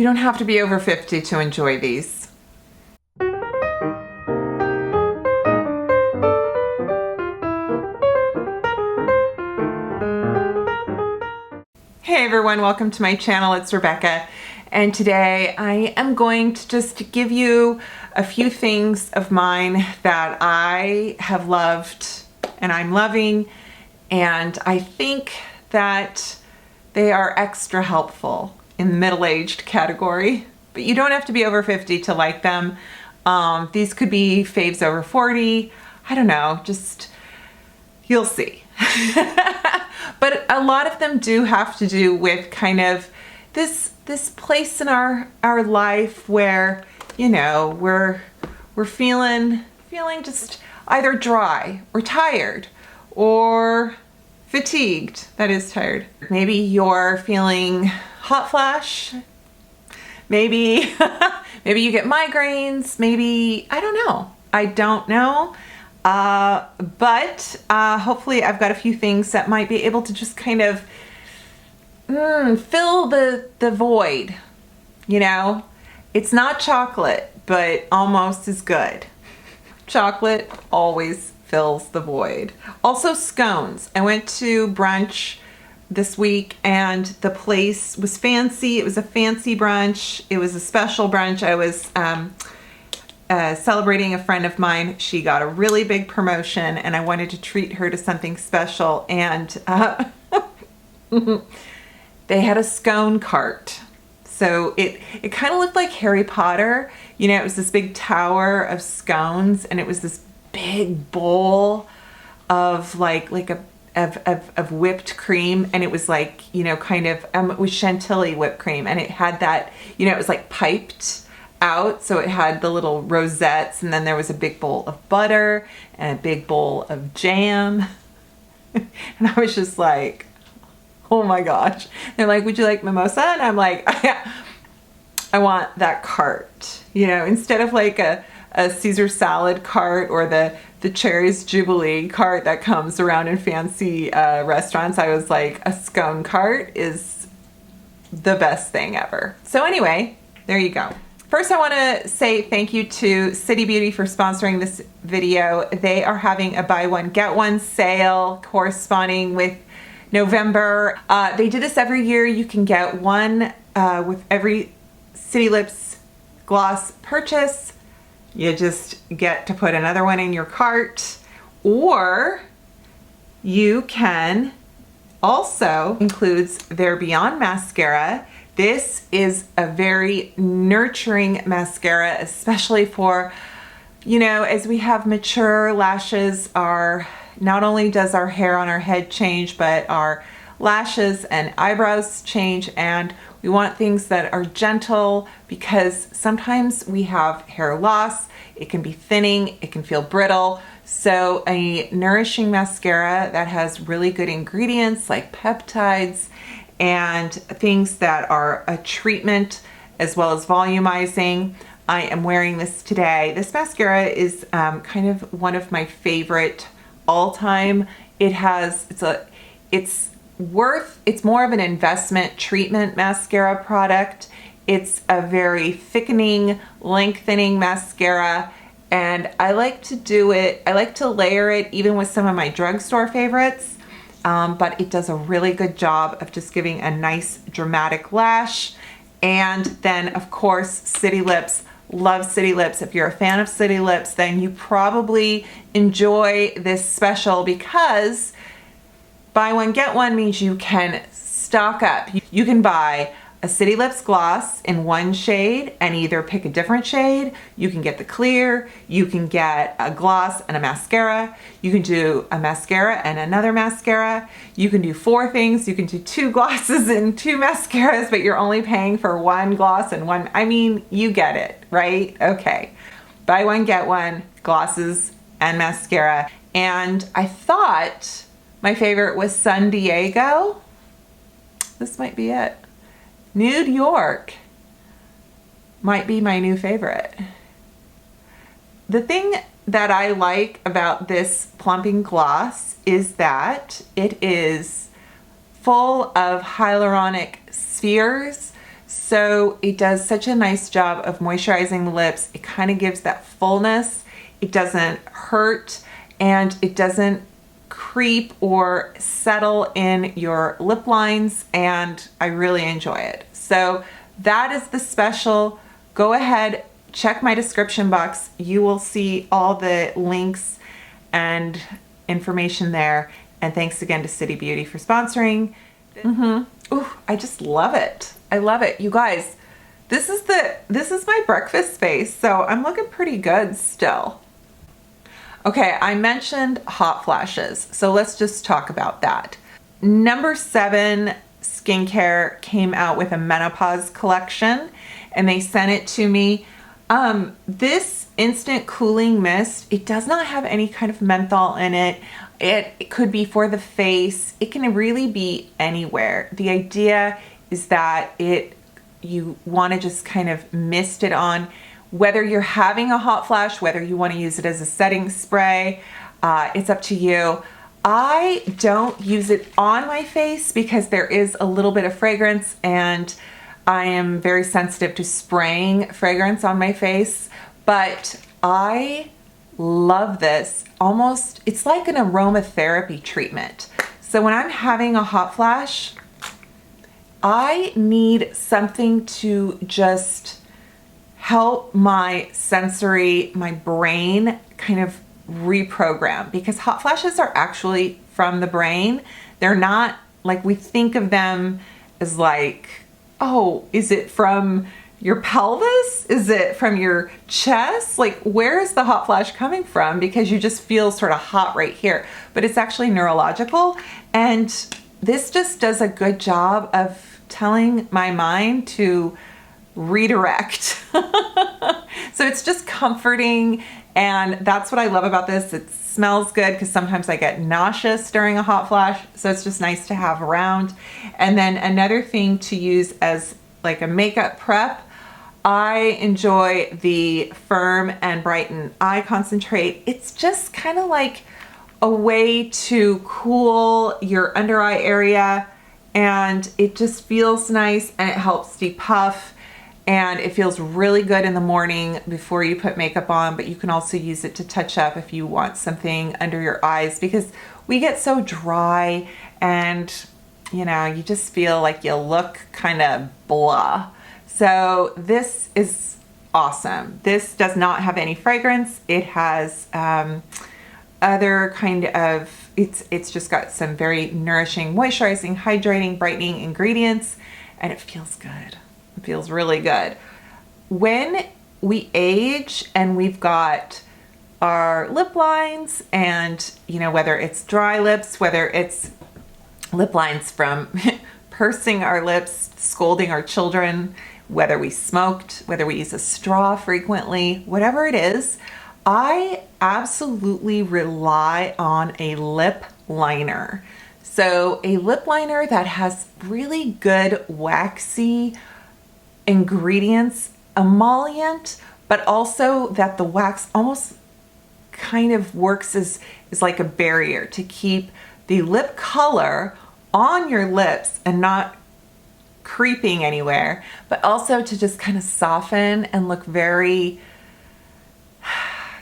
You don't have to be over 50 to enjoy these. Hey everyone, welcome to my channel. It's Rebecca, and today I am going to just give you a few things of mine that I have loved and I'm loving, and I think that they are extra helpful in the middle-aged category, but you don't have to be over 50 to like them. These could be faves over 40. I don't know, just you'll see. But a lot of them do have to do with kind of this place in our life where, you know, we're feeling just either dry or tired or fatigued. That is tired. Maybe you're feeling hot flash. Maybe maybe you get migraines. Maybe I don't know. But hopefully I've got a few things that might be able to just kind of fill the void. You know, it's not chocolate, but almost as good. Chocolate always fills the void. Also scones. I went to brunch this week and the place was fancy. It was a fancy brunch. It was a special brunch. I was celebrating a friend of mine. She got a really big promotion and I wanted to treat her to something special, and they had a scone cart. So it kind of looked like Harry Potter. You know, it was this big tower of scones and it was this big bowl of of whipped cream, and it was like, you know, kind of it was Chantilly whipped cream, and it had that, you know, it was like piped out, so it had the little rosettes, and then there was a big bowl of butter and a big bowl of jam. And I was just like, oh my gosh. They're like, would you like mimosa? And I'm like, I want that cart, you know, instead of like a Caesar salad cart or the Cherries Jubilee cart that comes around in fancy restaurants. I was like, a scone cart is the best thing ever. So anyway, there you go. First, I want to say thank you to City Beauty for sponsoring this video. They are having a buy one, get one sale corresponding with November. They do this every year. You can get one with every City Lips gloss purchase. You just get to put another one in your cart, or you can also includes their Beyond mascara. This is a very nurturing mascara, especially for, you know, as we have mature lashes, not only does our hair on our head change, but our lashes and eyebrows change, and we want things that are gentle because sometimes we have hair loss. It can be thinning, it can feel brittle. So a nourishing mascara that has really good ingredients like peptides and things that are a treatment as well as volumizing. I am wearing this today. This mascara is kind of one of my favorite all time. It's more of an investment treatment mascara product. It's a very thickening, lengthening mascara, and I like to do it, I like to layer it even with some of my drugstore favorites, but it does a really good job of just giving a nice dramatic lash. And then of course, City Lips. Love City Lips. If you're a fan of City Lips, then you probably enjoy this special, because buy one, get one means you can stock up. You can buy a City Lips gloss in one shade and either pick a different shade. You can get the clear, you can get a gloss and a mascara, you can do a mascara and another mascara, you can do 4 things, you can do 2 glosses and 2 mascaras, but you're only paying for 1 gloss and 1, I mean, you get it, right? Okay. Buy one, get one, glosses and mascara. And I thought my favorite was San Diego. This might be it. New York might be my new favorite. The thing that I like about this plumping gloss is that it is full of hyaluronic spheres. So it does such a nice job of moisturizing the lips. It kind of gives that fullness. It doesn't hurt, and it doesn't creep or settle in your lip lines, and I really enjoy it. So that is the special. Go ahead, check my description box. You will see all the links and information there. And thanks again to City Beauty for sponsoring. Ooh, I just love it. I love it. You guys, this is my breakfast face, so I'm looking pretty good still. Okay, I mentioned hot flashes, so let's just talk about that. Number 7 Skincare came out with a menopause collection, and they sent it to me. This instant cooling mist, it does not have any kind of menthol in it. It could be for the face. It can really be anywhere. The idea is that you want to just kind of mist it on, whether you're having a hot flash, whether you want to use it as a setting spray, it's up to you. I don't use it on my face because there is a little bit of fragrance, and I am very sensitive to spraying fragrance on my face, but I love this. Almost, it's like an aromatherapy treatment. So when I'm having a hot flash, I need something to just help my sensory, my brain kind of reprogram, because hot flashes are actually from the brain. They're not like we think of them as like, oh, is it from your pelvis? Is it from your chest? Like, where is the hot flash coming from? Because you just feel sort of hot right here, but it's actually neurological. And this just does a good job of telling my mind to redirect. So it's just comforting, and that's what I love about this. It smells good because sometimes I get nauseous during a hot flash, so it's just nice to have around. And then another thing to use as like a makeup prep, I enjoy the Firm and Brighten Eye Concentrate. It's just kind of like a way to cool your under eye area, and it just feels nice, and it helps depuff, and it feels really good in the morning before you put makeup on. But you can also use it to touch up if you want something under your eyes, because we get so dry and you know, you just feel like you look kind of blah. So this is awesome. This does not have any fragrance. It has other kind of, it's just got some very nourishing, moisturizing, hydrating, brightening ingredients, and it feels good. It feels really good. When we age and we've got our lip lines, and you know, whether it's dry lips, whether it's lip lines from pursing our lips, scolding our children, whether we smoked, whether we use a straw frequently, whatever it is, I absolutely rely on a lip liner. So a lip liner that has really good waxy ingredients, emollient, but also that the wax almost kind of works as like a barrier to keep the lip color on your lips and not creeping anywhere, but also to just kind of soften and look very,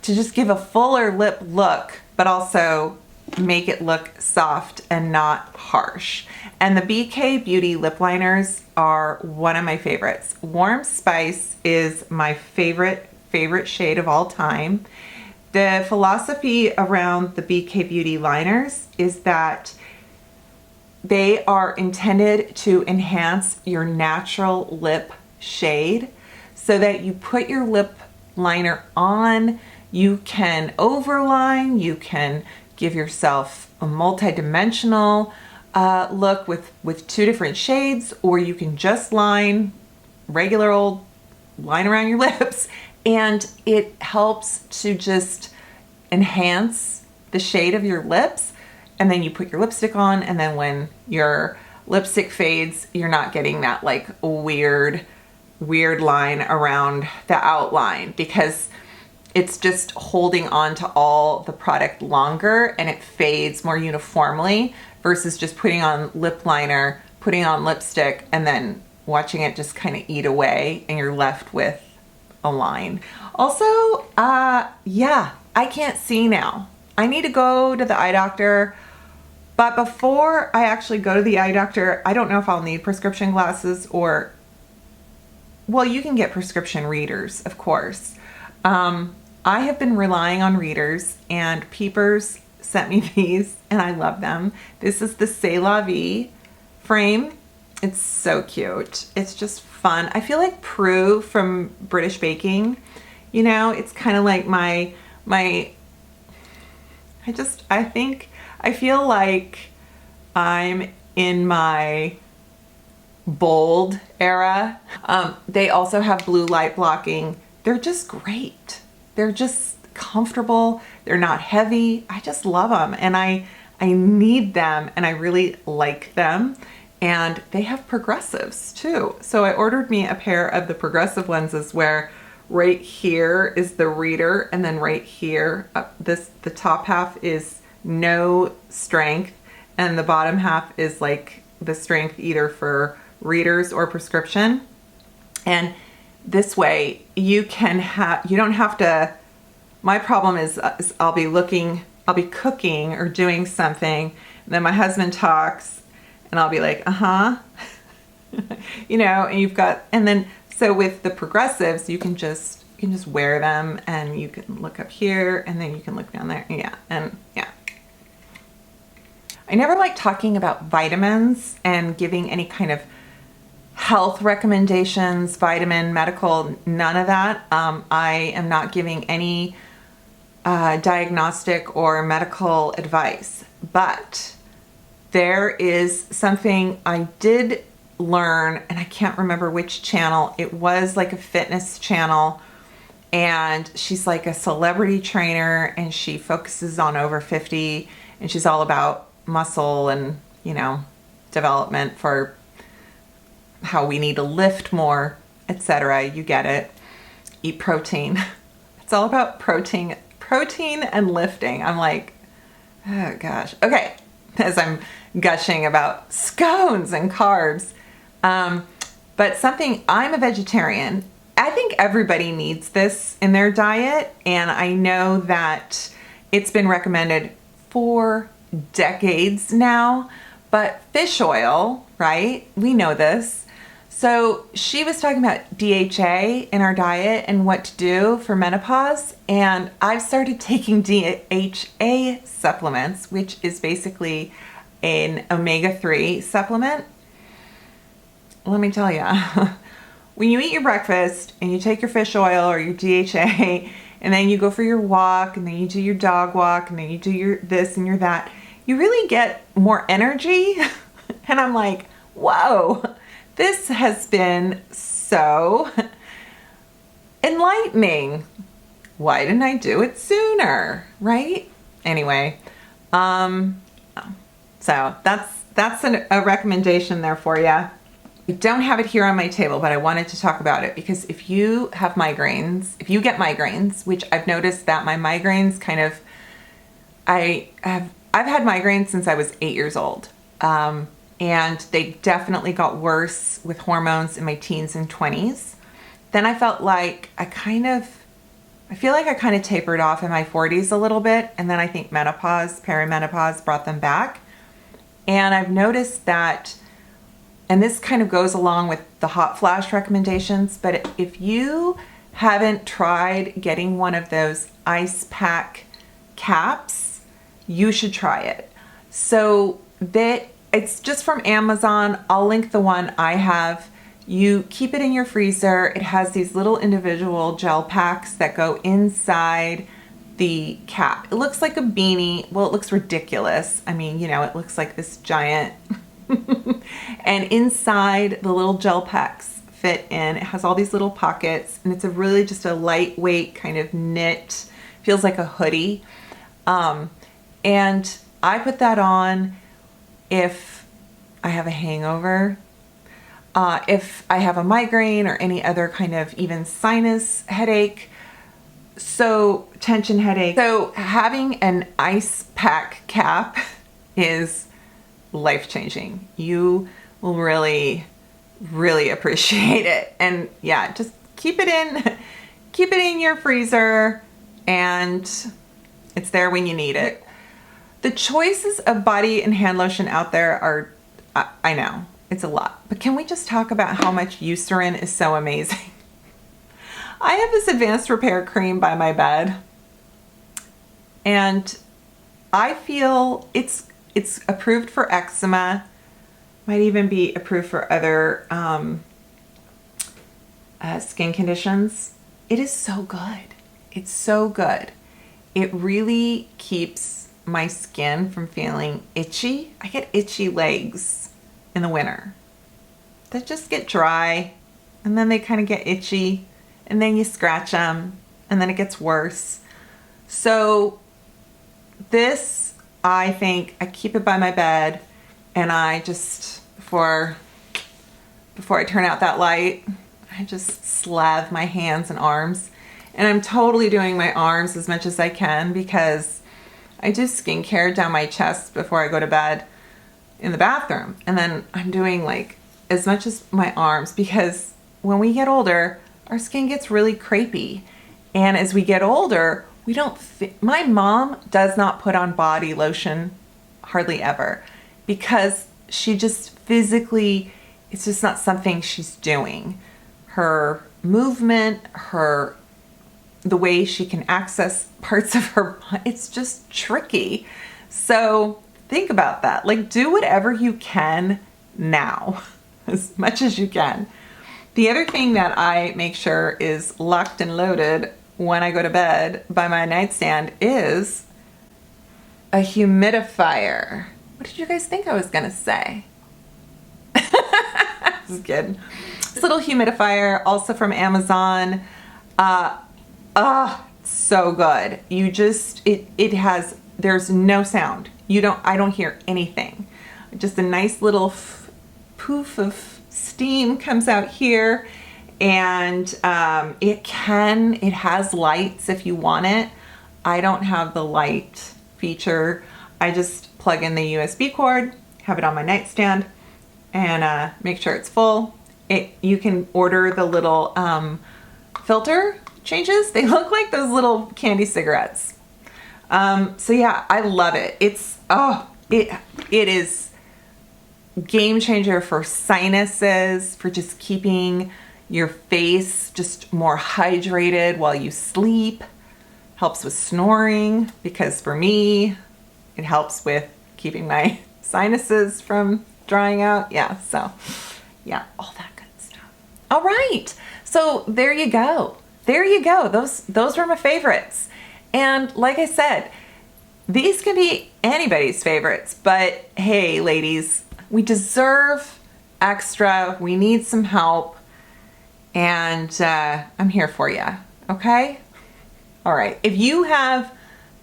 to just give a fuller lip look, but also make it look soft and not harsh. And the BK Beauty lip liners are one of my favorites. Warm Spice is my favorite shade of all time. The philosophy around the BK Beauty liners is that they are intended to enhance your natural lip shade, so that you put your lip liner on, you can overline, you can give yourself a multi-dimensional look with 2 different shades, or you can just line, regular old line around your lips, and it helps to just enhance the shade of your lips. And then you put your lipstick on, and then when your lipstick fades, you're not getting that like weird line around the outline, because it's just holding on to all the product longer and it fades more uniformly, versus just putting on lip liner, putting on lipstick, and then watching it just kind of eat away and you're left with a line. Also, yeah, I can't see now. I need to go to the eye doctor, but before I actually go to the eye doctor, I don't know if I'll need prescription glasses or, well, you can get prescription readers, of course. I have been relying on readers, and Peepers sent me these and I love them. This is the C'est La Vie frame. It's so cute. It's just fun. I feel like Prue from British Baking, you know, it's kind of like I feel like I'm in my bold era. They also have blue light blocking. They're just great. They're just comfortable. They're not heavy. I just love them, and I need them, and I really like them. And they have progressives too. So I ordered me a pair of the progressive lenses where right here is the reader, and then right here, the top half is no strength, and the bottom half is like the strength either for readers or prescription. And this way you don't have to, my problem is I'll be cooking or doing something, and then my husband talks and I'll be like, you know, and then so with the progressives, you can just wear them, and you can look up here, and then you can look down there. Yeah. I never like talking about vitamins and giving any kind of health recommendations, vitamin, medical, none of that. I am not giving any diagnostic or medical advice, but there is something I did learn, and I can't remember which channel. It was like a fitness channel, and she's like a celebrity trainer, and she focuses on over 50, and she's all about muscle and, you know, development for how we need to lift more, etc. You get it. Eat protein. It's all about protein and lifting. I'm like, oh gosh. Okay, as I'm gushing about scones and carbs. But I'm a vegetarian. I think everybody needs this in their diet, and I know that it's been recommended for decades now, but fish oil, right? We know this. So she was talking about DHA in our diet and what to do for menopause, and I've started taking DHA supplements, which is basically an omega-3 supplement. Let me tell you, when you eat your breakfast and you take your fish oil or your DHA, and then you go for your walk, and then you do your dog walk, and then you do your this and your that, you really get more energy. And I'm like, whoa, this has been so enlightening. Why didn't I do it sooner, right? Anyway, so that's a recommendation there for you. I don't have it here on my table, but I wanted to talk about it because if you have migraines, if you get migraines, which I've noticed that my migraines I've had migraines since I was 8 years old. And they definitely got worse with hormones in my teens and 20s. Then I felt like I feel like I kind of tapered off in my 40s a little bit. And then I think perimenopause brought them back. And I've noticed that, and this kind of goes along with the hot flash recommendations, but if you haven't tried getting one of those ice pack caps, you should try it. So it's just from Amazon. I'll link the one I have. You keep it in your freezer. It has these little individual gel packs that go inside the cap. It looks like a beanie. Well, it looks ridiculous. I mean, you know, it looks like this giant and inside the little gel packs fit in. It has all these little pockets, and it's just a lightweight kind of knit, feels like a hoodie. And I put that on if I have a hangover, if I have a migraine or any other kind of even sinus headache, so tension headache. So having an ice pack cap is life-changing. You will really really appreciate it. And yeah, just keep it in your freezer, and it's there when you need it. The choices of body and hand lotion out there are, I know, it's a lot. But can we just talk about how much Eucerin is so amazing? I have this advanced repair cream by my bed, and I feel it's approved for eczema, might even be approved for other skin conditions. It is so good. It's so good. It really keeps my skin from feeling itchy. I get itchy legs in the winter. They just get dry, and then they kind of get itchy, and then you scratch them, and then it gets worse. So this, I think, I keep it by my bed, and I just, before I turn out that light, I just slave my hands and arms. And I'm totally doing my arms as much as I can, because I do skincare down my chest before I go to bed in the bathroom. And then I'm doing like as much as my arms, because when we get older, our skin gets really crepey. And as we get older, we don't my mom does not put on body lotion hardly ever, because she just physically, it's just not something she's doing. Her movement, the way she can access parts of her body, it's just tricky. So think about that. Like, do whatever you can now, as much as you can. The other thing that I make sure is locked and loaded when I go to bed by my nightstand is a humidifier. What did you guys think I was gonna say? This is good. This little humidifier, also from Amazon. So good. You just, it has, there's no sound. I don't hear anything. Just a nice little poof of steam comes out here, and it has lights if you want it. I don't have the light feature. I just plug in the USB cord, have it on my nightstand, and make sure it's full. You can order the little filter changes. They look like those little candy cigarettes. So yeah, I love it. It is game changer for sinuses, for just keeping your face just more hydrated while you sleep. Helps with snoring, because for me, it helps with keeping my sinuses from drying out. Yeah, so yeah, all that good stuff. All right, so there you go. There you go. Those were my favorites. And like I said, these can be anybody's favorites, but hey, ladies, we deserve extra. We need some help, and I'm here for you, okay? All right, if you have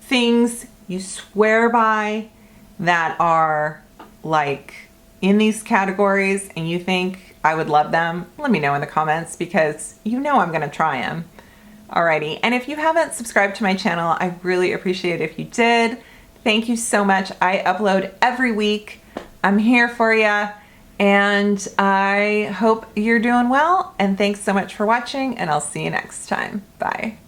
things you swear by that are like in these categories and you think I would love them, let me know in the comments, because you know I'm gonna try them. Alrighty, and if you haven't subscribed to my channel, I really appreciate it if you did. Thank you so much. I upload every week. I'm here for you, and I hope you're doing well, and thanks so much for watching, and I'll see you next time. Bye.